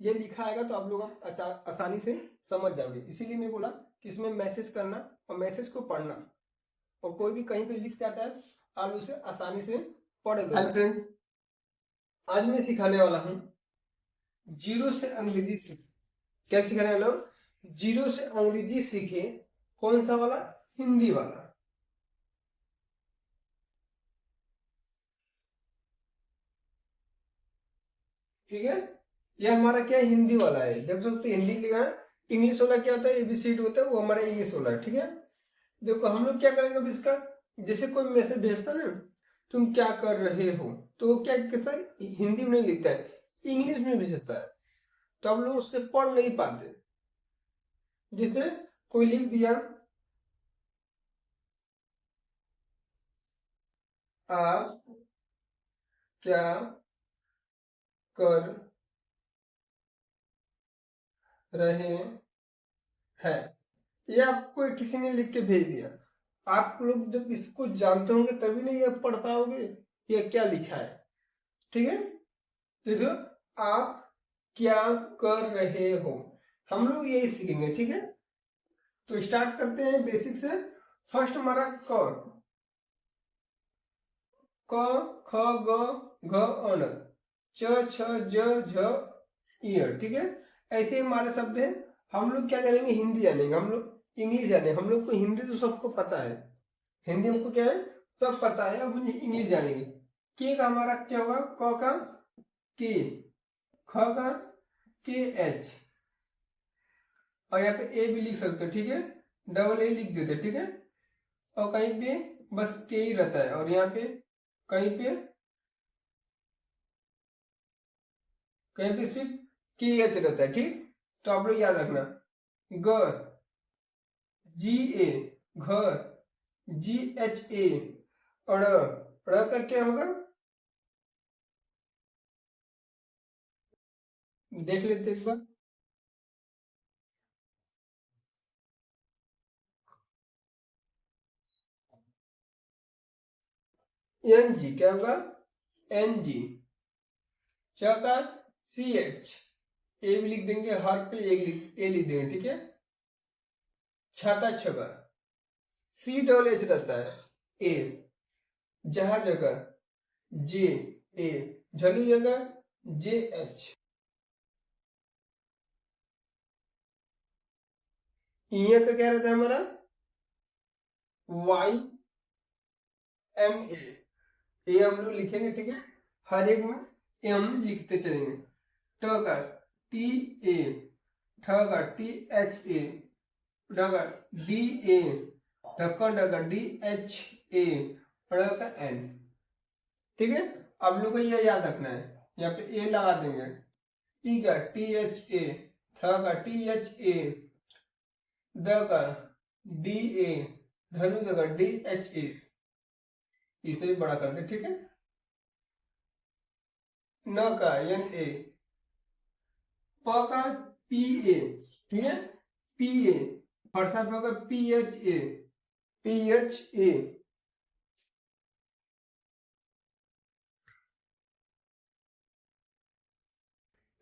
ये लिखा आएगा तो आप लोग आसानी से समझ जाओगे। इसीलिए मैं बोला कि इसमें मैसेज करना और मैसेज को पढ़ना, और कोई भी कहीं पे लिख जाता है आप उसे आसानी से पढ़ लो। हाय फ्रेंड्स, आज मैं सिखाने वाला हूँ जीरो से अंग्रेजी सीख। क्या सिखाने वाला हूँ? जीरो से अंग्रेजी सीखे। कौन सा वाला? हिंदी वाला। ठीक है, यह हमारा क्या है? हिंदी वाला है। देख सकते हिंदी लिखा है। इंग्लिश वाला क्या होता है? एबीसीडी होता है, वो हमारा इंग्लिश वाला है। ठीक है, देखो हम लोग क्या करेंगे अब इसका, जैसे कोई मैसेज भेजता है ना, तुम क्या कर रहे हो, तो वो क्या कहता है? हिंदी में नहीं लिखता है, इंग्लिश में भेजता है, तो हम लोग उससे पढ़ नहीं पाते। जैसे कोई लिख दिया, आप क्या कर रहे हैं, ये आपको किसी ने लिख के भेज दिया। आप लोग जब इसको जानते होंगे तभी नहीं ये पढ़ पाओगे ये क्या लिखा है। ठीक है, देखो, आप क्या कर रहे हो, हम लोग यही सीखेंगे। ठीक है, तो स्टार्ट करते हैं बेसिक से। फर्स्ट हमारा क, क ख ग घ अन, च छ ज झ ईयर। ठीक है, ऐसे हमारे शब्द हैं। हम लोग क्या जानेंगे? हिंदी जानेंगे, हम लोग इंग्लिश जानेंगे। हम लोग को हिंदी तो सबको पता है, हिंदी हमको क्या है? सब पता है। अब मुझे इंग्लिश जानेंगे। के का हमारा क्या होगा? क का के, ख का के एच, और यहाँ पे ए भी लिख सकते हो। ठीक है, डबल ए लिख देते। ठीक है, और कहीं पे बस के ही रहता है, और यहाँ पे कहीं पे सिर्फ के एच रहता है। ठीक, तो आप लोग याद रखना, ग जी ए, घर, जी एच ए, अड़, अड़ का क्या होगा? देख लेते एक बार। एन जी क्या होगा? N G. च का सी एच, ए भी लिख देंगे, हर पे ए लिख देंगे। ठीक है, छाता छगा, सी डबल एच रहता है, ए, जहां जगह जे ए, झलू जगह जे एच। इया का क्या रहता है हमारा? वाई एन ए, ये हम लोग लिखेंगे। ठीक है, हर एक में ये हम लिखते चलेंगे। ट का टी ए, ठ का टी एच ए, ड का डी ए, ढक्कन ड का डी एच ए, ड़ का एन। ठीक है, आप लोग को ये याद रखना है। यहाँ पे ए लगा देंगे, टी का टी एच ए, थ का टी एच ए, द का डी ए, धनु का डी एच ए, इसे भी बड़ा कर दे। ठीक है, न का एन ए, प का पी ए। ठीक है, पी ए, फरसा पे होगा P H A, P H A.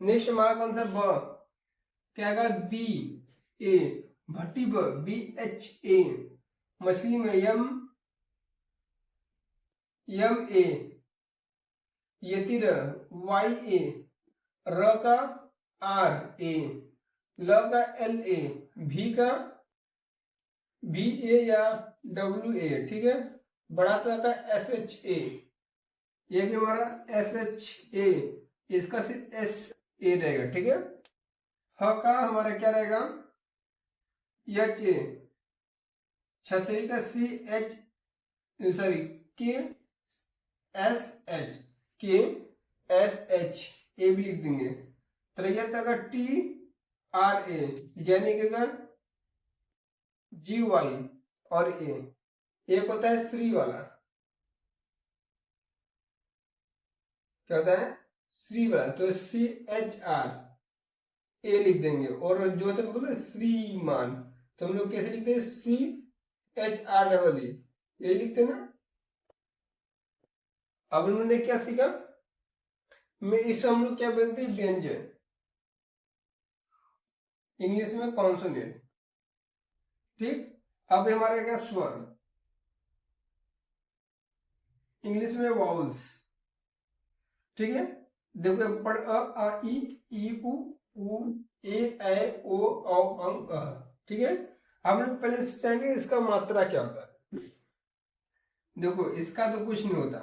Next हमारा कौन सा? ब, क्या होगा? बी ए, भट्टी ब, बी एच ए, मछली में यम, यम ए, यतिर वाई ए, र का आर ए, ल का एल ए, भी का बी ए या डब्ल्यू ए। ठीक है, बड़ा सा का एस एच ए, ये भी हमारा एस एच ए, इसका सिर्फ एस ए रहेगा। ठीक है, ह का हमारा क्या रहेगा? एच ए, छतरी का सी एच, सॉरी के एस एच, के एस एच, ए भी लिख देंगे। त्रैयता का टी आर ए, यानी कि जी वाई और ए। एक होता है श्री वाला, क्या होता है? श्री वाला, तो सी एच आर ए लिख देंगे। और जो होता है बोले श्रीमान, तो हम लोग कैसे लिखते हैं? C H R double A, ये लिखते हैं ना। अब उन्होंने क्या सीखा? मैं इस हम लोग क्या बोलते हैं? व्यंजन। इंग्लिश में कॉन्सोनेंट। ठीक, अब हमारे क्या स्वर, इंग्लिश में वाउल्स। ठीक है, देखो पढ़ अ आ ई उ ए ओ औ अ। ठीक है, हम लोग पहले जाएंगे इसका मात्रा क्या होता है। देखो इसका तो कुछ नहीं होता,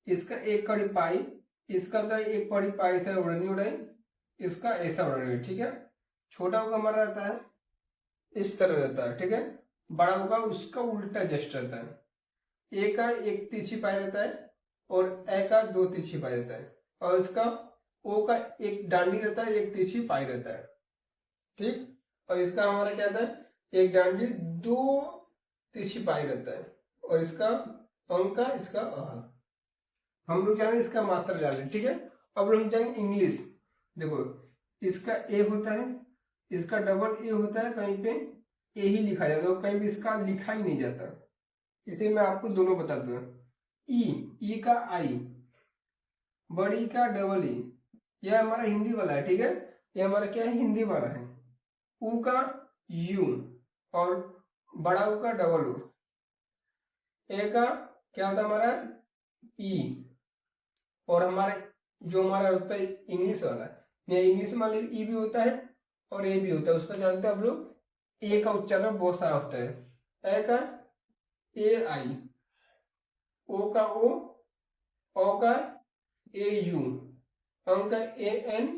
इसका एक कड़ी पाई, इसका तो एक कड़ी पाई से उड़नी उड़ाई, इसका ऐसा उड़ाई। ठीक है, छोटा होगा हमारा रहता है इस तरह रहता है। ठीक है, बड़ा होगा उसका उल्टा जस्ट रहता है। ए का एक तिरछी पाई रहता है और ए का दो तिरछी पाई रहता है, और इसका ओ का एक डांडी रहता है, एक तिरछी पाई रहता है। ठीक, और इसका हमारा क्या रहता है, एक डांडी दो तिरछी पाई रहता है, और इसका अंक का इसका हम लोग जाने इसका मात्रा जाने। ठीक है, अब हम जाएंगे इंग्लिश। देखो इसका ए होता है, इसका डबल ए होता है, कहीं पे ए ही लिखा जाता है, कहीं भी इसका लिखा ही नहीं जाता। इसे मैं आपको दोनों बता दूं। ई का आई, बड़ी का डबल ई, यह हमारा हिंदी वाला है। ठीक है, यह हमारा क्या है, हिंदी वाला है। ऊ का यू, और बड़ा ऊ का डबल ऊ। ए का क्या होता है हमारा ई, और हमारा जो हमारा होता है इंग्लिश वाला, इंग्लिश वाले ई भी होता है और ए भी होता है। उसका जानते हैं आप लोग, ए का उच्चारण बहुत सारा होता है। ए का ए आई, ओ का ओ का ए यू, अं का ए एन,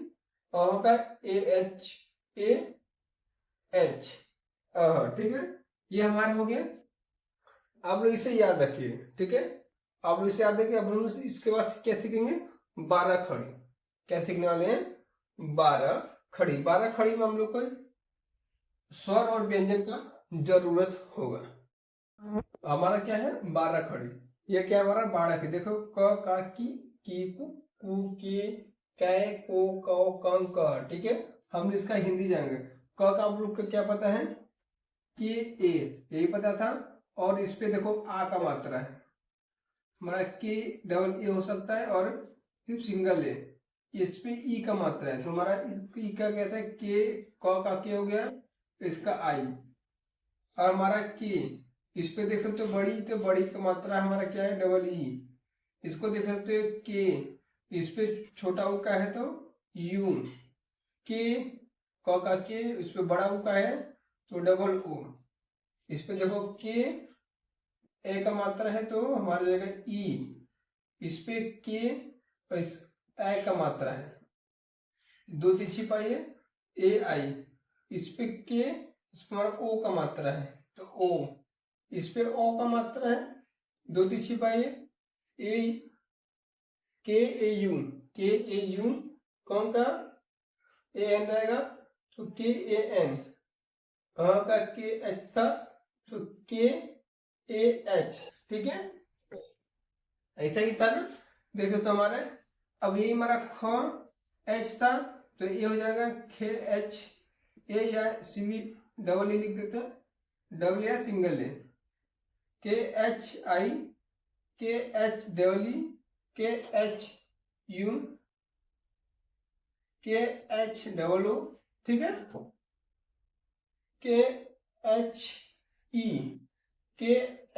अ का ए एच ठीक है, ये हमारा हो गया। आप लोग इसे याद रखिए। ठीक है, आप लोग इसे याद रखिए। अब हम इसके बाद क्या सीखेंगे, 12 खड़ी। क्या सीखने वाले हैं, 12 खड़ी। 12 खड़ी में हम लोग को स्वर और व्यंजन का जरूरत होगा। हमारा क्या है, 12 खड़ी। ये क्या है हमारा, 12 की। देखो क का की कु के कै को कौ कं क। ठीक है, हम इसका हिंदी जाएंगे। क का आप लोग को क्या पता है, कि ए, यही पता था। और इस पे देखो आ का मात्रा है हमारा, के डबल ए हो सकता है, और सिर्फ सिंगल ए। इस पे ई का मात्रा है, तो हमारा ई का कहता है के, क का के हो गया, इसका आई। और हमारा के, इस पे देख सकते हो बड़ी, तो बड़ी का मात्रा हमारा क्या है, डबल ई। इसको देख सकते हो के, इस पे छोटा ऊ का है तो यू, के क का के, इस पे बड़ा ऊ का है तो डबल ओ। इस पे देखो के ए का मात्रा है तो हमारा जाएगा ई, इस पे के और इस ए का मात्रा है, दो तिरछी पाई है ए आई। इस पे के, इस पे हमारा ओ का मात्रा है तो ओ, इस पे ओ का मात्रा है, दो तिरछी पाई है ए, के ए यू, कौन का ए एन रहेगा तो के ए एन, का के एच था तो के ए एच। ठीक है, ऐसा ही था ना, देखो तो हमारा अब ये हमारा ख एच था तो ये हो जाएगा खे एच ए, या सीवी डबल ए लिख देते, डबल या सिंगल ए, के एच आई, के एच डबल ई, के एच यू, के एच डबल ओ। ठीक है, के एच ई, के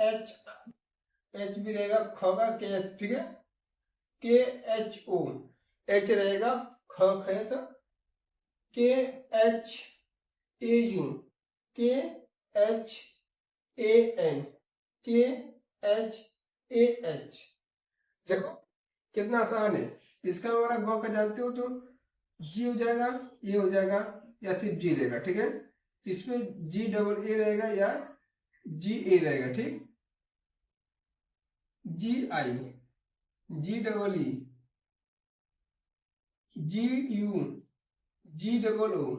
एच भी रहेगा ख का के एच। ठीक है, के एच ओ, एच रहेगा ख ख तो के एच ए यू, के एच ए एन, के एच ए एच। देखो कितना आसान है। इसका हमारा ग का जानते हो तो जी हो जाएगा, ये हो जाएगा, या सिर्फ जी रहेगा। ठीक है, इसमें जी डबल ए रहेगा या जी ए रहेगा। ठीक, G I, G double E, G U, G double O,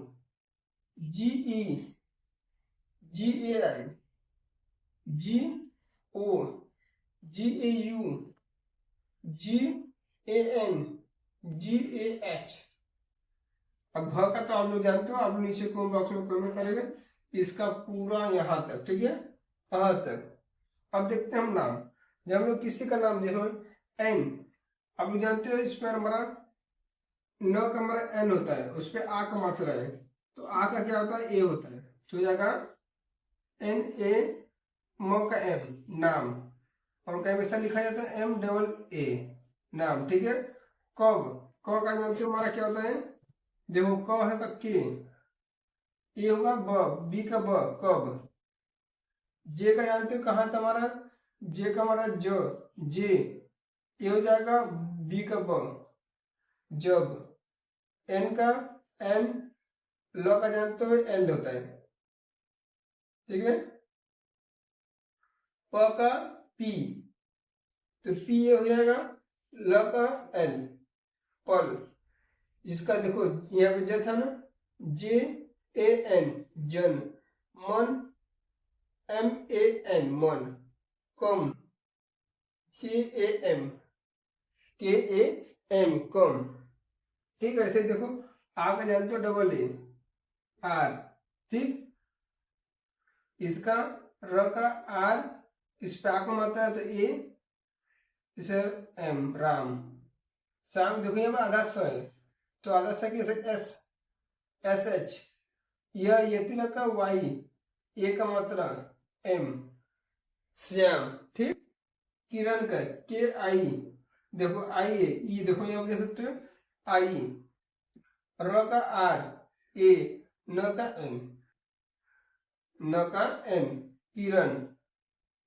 G E, G A I, G O, G A U, G A N, G A H. अब भ का तो आप लोग जानते हो, आप लोग नीचे कमेंट बॉक्स में कमेंट करेंगे इसका पूरा यहाँ तक। ठीक है, यहाँ तक। अब देखते हैं हम नाम, जब हम लोग किसी का नाम देखो एन, आप लोग जानते हो इस पर हमारा न का हमारा एन होता है, उस पर आ का मात्रा है तो आ का क्या होता है, ए होता है, तो हो जाएगा एन ए म का एम नाम, और कहीं ऐसा लिखा जाता है एम डबल ए नाम, ठीक है। कब, क का जानते हो हमारा क्या होता है, देखो क है का के, ए होगा ब, बी का ब कब, जे का जानते हो कहाँ था हमारा, जे का हमारा ज, जे, ये हो जाएगा बी का ब जब, एन का एन, ल का जानते हो एल होता है, ठीक है। प का पी, तो पी ये हो जाएगा, ल का एल पल, जिसका देखो यहाँ पे ज था ना, जे ए एन जन, मन एम ए एन मन, कम के ए एम कम, ठीक है। ऐसे देखो आ का जानते हो डबल ए आर, ठीक, इसका र का आर, इस पे आ का मात्रा है तो ए, इसे एम राम, शाम देखो यहाँ पे आधा स है, तो आधा स की एस एस एच, यह यति का वाई, ए का मात्रा एम श्याम, ठीक। किरण का के आई, देखो आई है, ई देखो यहाँ पे देख सकते हो आई, र का आर ए, न का एन, न का एन किरण,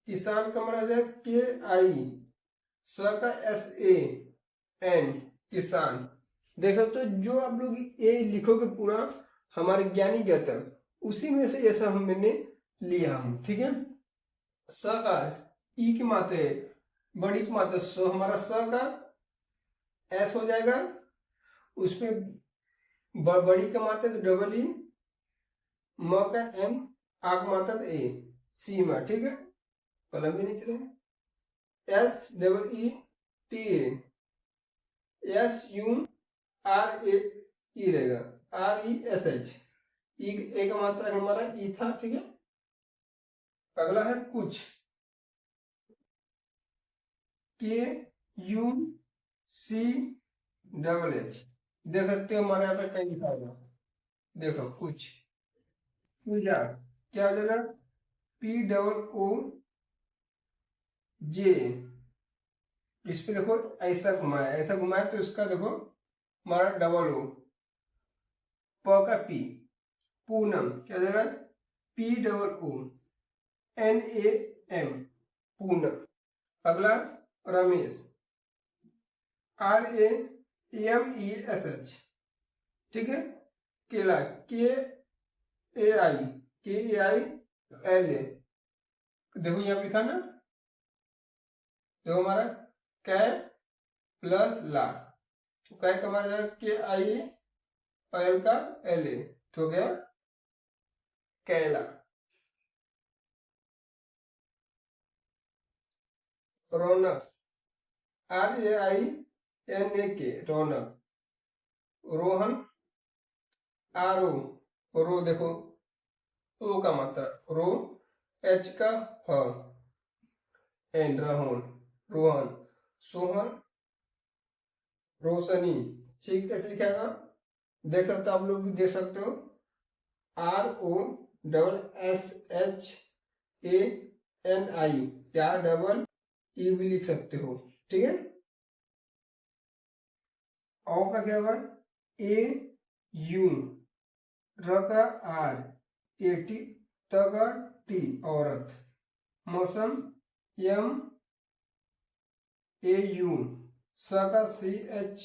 किसान का मतलब है के आई, स का एस ए एन किसान, देख सकते हो जो आप लोग ए लिखोगे पूरा हमारे ज्ञानी गौतम, उसी में से ये सब मैंने लिया हूं, ठीक है। स का ई की मात्रा बड़ी की मात्रा, सो हमारा स का एस हो जाएगा, उसमें बड़ी का मात्रा तो डबल ई, म का एम, आ का मात्रा तो ए, सीमा, ठीक है। कलम भी नहीं चले, S double E T A, S U R A E रहेगा, R E S H, E A का मात्रा हमारा ई था, ठीक है। अगला है कुछ, के यू सी डबल एच, देख सकते हो हमारे यहाँ पे कहीं लिखा होगा, देखो कुछ, पूजा क्या हो जाएगा, पी डबल ओ जे, इस पे देखो ऐसा घुमाया, ऐसा घुमाया तो इसका देखो हमारा डबल ओ, प का पी पूनम क्या हो जाएगा, P double O N A M Poonam. अगला Ramesh, R A M E S H, ठीक है। केला के ए आई एल ए, देखो यहाँ लिखा ना, देखो हमारा कै प्लस ला, तो कै का हमारा के आई एल का एल ए, तो हो गया कैला। रौनक, R A I N A के रौनक, रोहन आर ओ, रो देखो ओ का मात्रा रो, एच का ह एन रोहन, रोहन, सोहन रोशनी, ठीक कैसे लिखेगा, देख सकते हो आप लोग भी देख सकते हो, R O double S H A N I, या डबल ई भी लिख सकते हो, ठीक है। औ का क्या होगा, ए यू, र का आर ए टी, त का टी औरत, मौसम एम ए यू, स का C H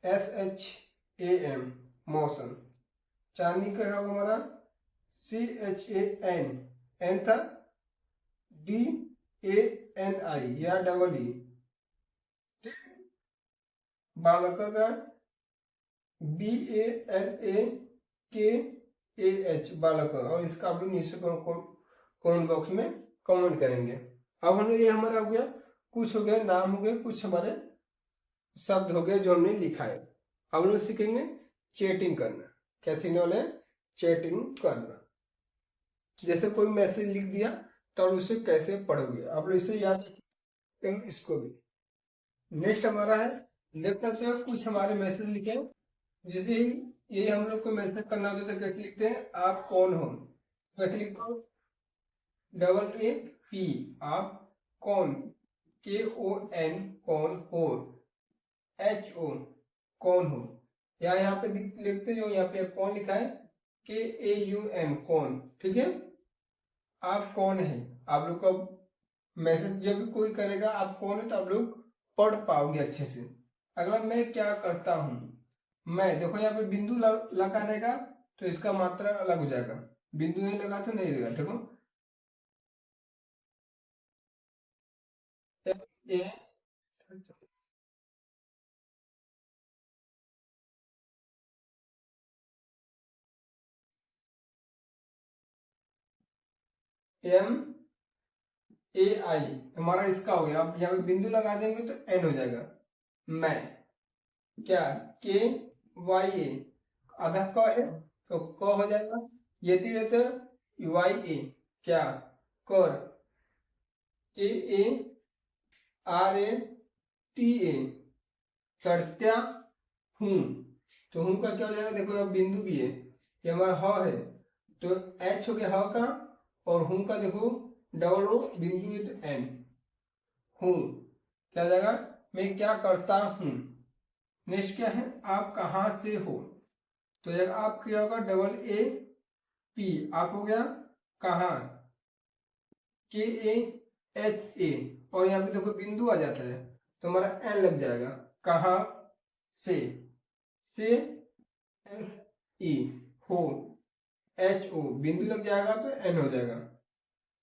S H A M मौसम, चांदी का होगा हमारा C H A N, N था डी ए एन आई या डबल ई, बालक का बी ए एल ए के ए एच बालक, और इसका आप लोग नीचे कमेंट बॉक्स में कमेंट करेंगे। अब हम ये हमारा हो गया, कुछ हो गए नाम हो गए, कुछ हमारे शब्द हो गए जो हमने लिखा है। अब हम लोग सीखेंगे चैटिंग करना, क्या सीखने वाले, चैटिंग करना। जैसे कोई मैसेज लिख दिया तो उसे कैसे पढ़ोगे, आप लोग इसे याद रखिए, इसको भी। नेक्स्ट हमारा है, देख सकते हो कुछ हमारे मैसेज लिखे, जैसे ही ये हम लोग को मैसेज करना होता है तो कैसे लिखते हैं, आप कौन हो, कैसे लिखते हो, AA P, आप कौन, KON कौन हो, HO कौन हो, यहाँ पे लिखते जो यहाँ पे कौन लिखा है KAUN कौन, ठीक है। आप कौन है, आप लोग का मैसेज जब भी कोई करेगा आप कौन है तो आप लोग पढ़ पाओगे अच्छे से। अगला मैं क्या करता हूँ, मैं देखो यहाँ पे बिंदु लगाने का तो इसका मात्रा अलग हो जाएगा, बिंदु नहीं लगा तो नहीं रहेगा, देखो MAI हमारा इसका हो गया, अब यहाँ पे बिंदु लगा देंगे तो N हो जाएगा। मैं क्या KYA आधा क है तो क हो जाएगा, यदि रहते YA क्या कर, KARATA करत्या हूँ, तो हूँ का क्या हो जाएगा, देखो यहाँ बिंदु भी है, ये हमारा ह है तो H हो गया ह का, और हूँ का देखो डबल O बिंदु है तो N, हूँ क्या हो जाएगा, मैं क्या करता हूँ। नेक्स्ट क्या है, आप कहाँ से हो, तो जब आप क्या होगा AA P, आप हो गया कहाँ, KAHA, और यहाँ पे देखो बिंदु आ जाता है तो हमारा N लग जाएगा, कहाँ से SE हो, HO बिंदु लग जाएगा तो N हो जाएगा,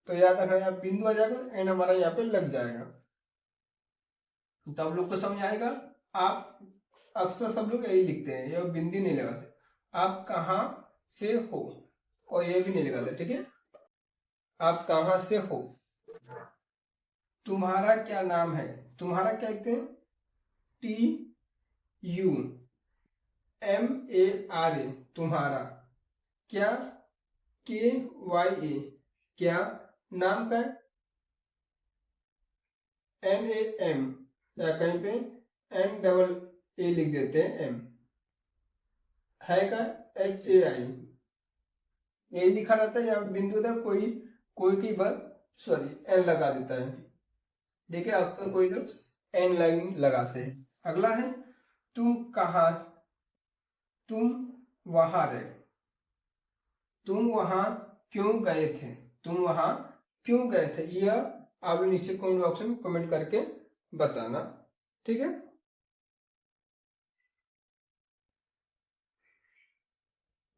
तो याद रखना यहाँ बिंदु आ जाएगा तो N हमारा यहाँ पे लग जाएगा, तो आप लोग को समझ आएगा। आप अक्सर सब लोग यही लिखते हैं, ये बिंदु नहीं लगाते, आप कहाँ से हो और ये भी नहीं लगाते, ठीक है। आप कहाँ से हो, तुम्हारा क्या नाम है, तुम्हारा क्या लिखते हैं TUMARA तुम्हारा, क्या KYA क्या, नाम का NAM या कहीं पे NAA लिख देते हैं M, है का HAI, ये लिखा रहता है या बिंदु था कोई की बात सॉरी N लगा देता है, देखिए अक्सर कोई लोग N लाइन लगाते हैं। अगला है तुम कहाँ, तुम वहां रहे, तुम वहां क्यों गए थे, तुम वहां क्यों गए थे, यह आप नीचे कमेंट बॉक्स में कमेंट करके बताना, ठीक है।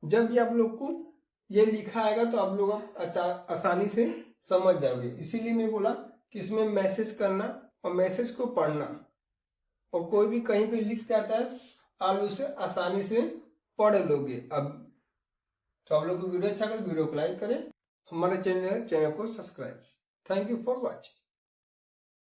जब भी आप लोग को ये लिखा आएगा तो आप लोग आसानी से समझ जाओगे, इसीलिए मैं बोला कि इसमें मैसेज करना और मैसेज को पढ़ना, और कोई भी कहीं पे लिख जाता है आप उसे आसानी से पढ़ लोगे। अब तो आप लोग को वीडियो अच्छा लगे वीडियो को लाइक करें, हमारे चैनल को subscribe. Thank you for watching.